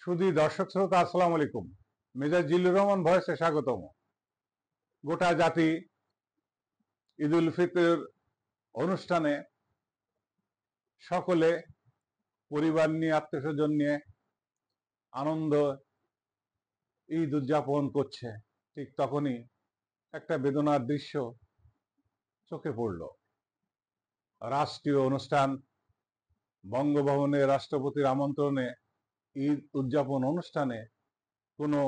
শুধু দর্শক শ্রোতা আসসালামু আলাইকুম। মেজর জিল্লুর রহমান ভয়েসে স্বাগতম। গোটা জাতি ঈদ উল ফিতর অনুষ্ঠানে সকলে পরিবার নিয়ে আত্মীয় স্বজন নিয়ে আনন্দ ঈদ উদযাপন করছে। ঠিক তখনই একটা বেদনার দৃশ্য চোখে পড়ল। রাষ্ট্রীয় অনুষ্ঠান বঙ্গভবনে রাষ্ট্রপতির আমন্ত্রণে ঈদ উদযাপন অনুষ্ঠানে কোনো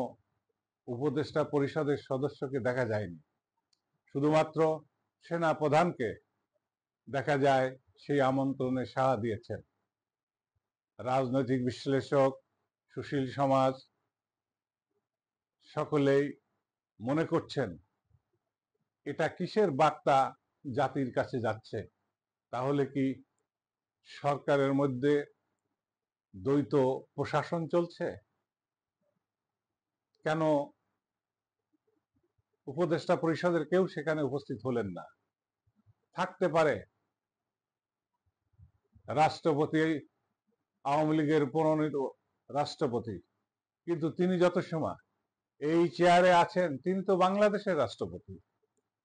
উপদেষ্টা পরিষদের সদস্যকে দেখা যায়নি। শুধুমাত্র সেনা প্রধানকে দেখা যায় সেই আমন্ত্রণে সাড়া দিয়েছেন। রাজনৈতিক বিশ্লেষক, সুশীল সমাজ সকলেই মনে করছেন এটা কিসের বার্তা জাতির কাছে যাচ্ছে? তাহলে কি সরকারের মধ্যে দ্বৈত প্রশাসন চলছে? কেন উপদেষ্টা পরিষদের কেউ সেখানে উপস্থিত হলেন না? থাকতে পারে রাষ্ট্রপতি আওয়ামী লীগের মনোনীত রাষ্ট্রপতি, কিন্তু তিনি যত সময় এই চেয়ারে আছেন তিনি তো বাংলাদেশের রাষ্ট্রপতি।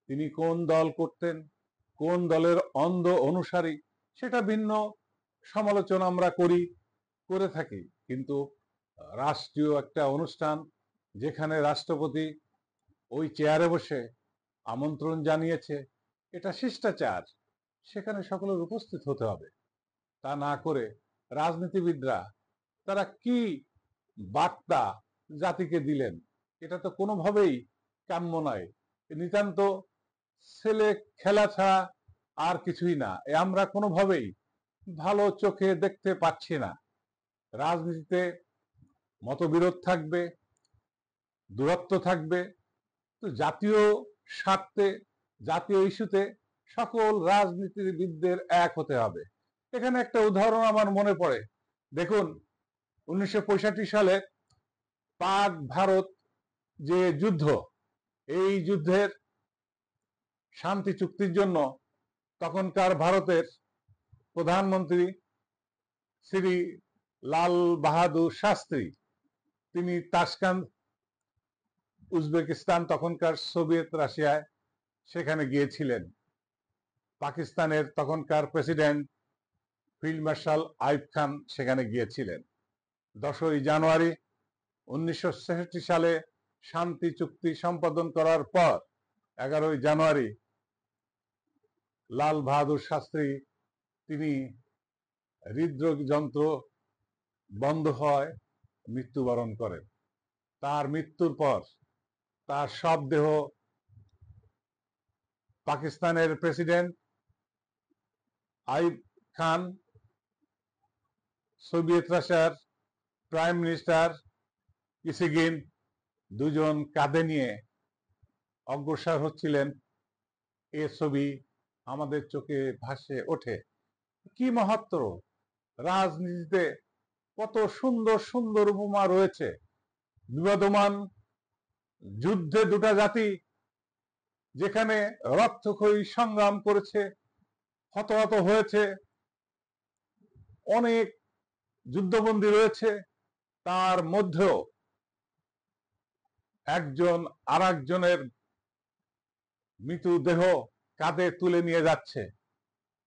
তিনি কোন দল করতেন, কোন দলের অন্ধ অনুসারী, সেটা ভিন্ন সমালোচনা আমরা করে থাকি। কিন্তু রাষ্ট্রীয় একটা অনুষ্ঠান যেখানে রাষ্ট্রপতি ওই চেয়ারে বসে আমন্ত্রণ জানিয়েছে, এটা শিষ্টাচার, সেখানে সকলের উপস্থিত হতে হবে। তা না করে রাজনীতিবিদরা তারা কি বার্তা জাতিকে দিলেন, এটা তো কোনোভাবেই কাম্য নয়। নিতান্ত ছেলে খেলা ছাড়া আর কিছুই না। আমরা কোনোভাবেই ভালো চোখে দেখতে পাচ্ছি না। রাজনীতিতে মতবিরোধ থাকবে, দূরত্ব থাকবে, তো জাতীয় স্বার্থে, জাতীয় ইস্যুতে সকল রাজনীতিবিদদের এক হতে হবে। এখানে একটা উদাহরণ আমার মনে পড়ে। দেখুন, 1965 সালে পাক ভারত যে যুদ্ধ, এই যুদ্ধের শান্তি চুক্তির জন্য তখনকার ভারতের প্রধানমন্ত্রী শ্রী লাল বাহাদুর শাস্ত্রী, তিনি তাশকান্ত, উজবেকিস্তান, তখনকার সোভিয়েত রাশিয়ায়, সেখানে গিয়েছিলেন। পাকিস্তানের তখনকার president field marshal Ayub Khan সেখানে গিয়েছিলেন। 10ই জানুয়ারি 1966 সালে শান্তি চুক্তি সম্পাদন করার পর 11ই জানুয়ারি লাল বাহাদুর শাস্ত্রী তিনি হৃদরোগ যন্ত্র বন্ধ হয় মৃত্যুবরণ করেন। তার মৃত্যুর পর তার সব দেহ পাকিস্তানের প্রেসিডেন্ট আইয়ুব খান, সোভিয়েত রাশিয়ার প্রাইম মিনিস্টার কিসিগিন, দুজন কাঁধে নিয়ে অগ্রসর হচ্ছিলেন। এ ছবি আমাদের চোখে ভাসে ওঠে। কি মহত্ব! রাজনীতিতে কত সুন্দর সুন্দর উপমা রয়েছে। বিবদমান যুদ্ধে দুটা জাতি যেখানে রক্তক্ষয়ী সংগ্রাম করেছে, হতাহত হয়েছে, অনেক যুদ্ধবন্দী রয়েছে, তার মধ্যেও একজন আরেকজনের মৃতদেহ কাঁধে তুলে নিয়ে যাচ্ছে।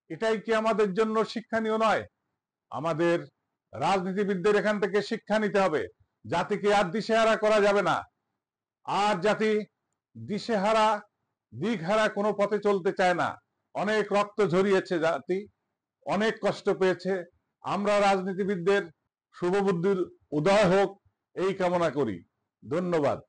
এটাই কি আমাদের জন্য শিক্ষণীয় নয়? আমাদের রাজনীতিবিদদের এখান থেকে শিক্ষা নিতে হবে। জাতিকে আর দিশেহারা করা যাবে না। আর জাতি দিশেহারা, দিকহারা কোনো পথে চলতে চায় না। অনেক রক্ত ঝরিয়েছে জাতি, অনেক কষ্ট পেয়েছে। আমরা রাজনীতিবিদদের শুভবুদ্ধির উদয় হোক, এই কামনা করি। ধন্যবাদ।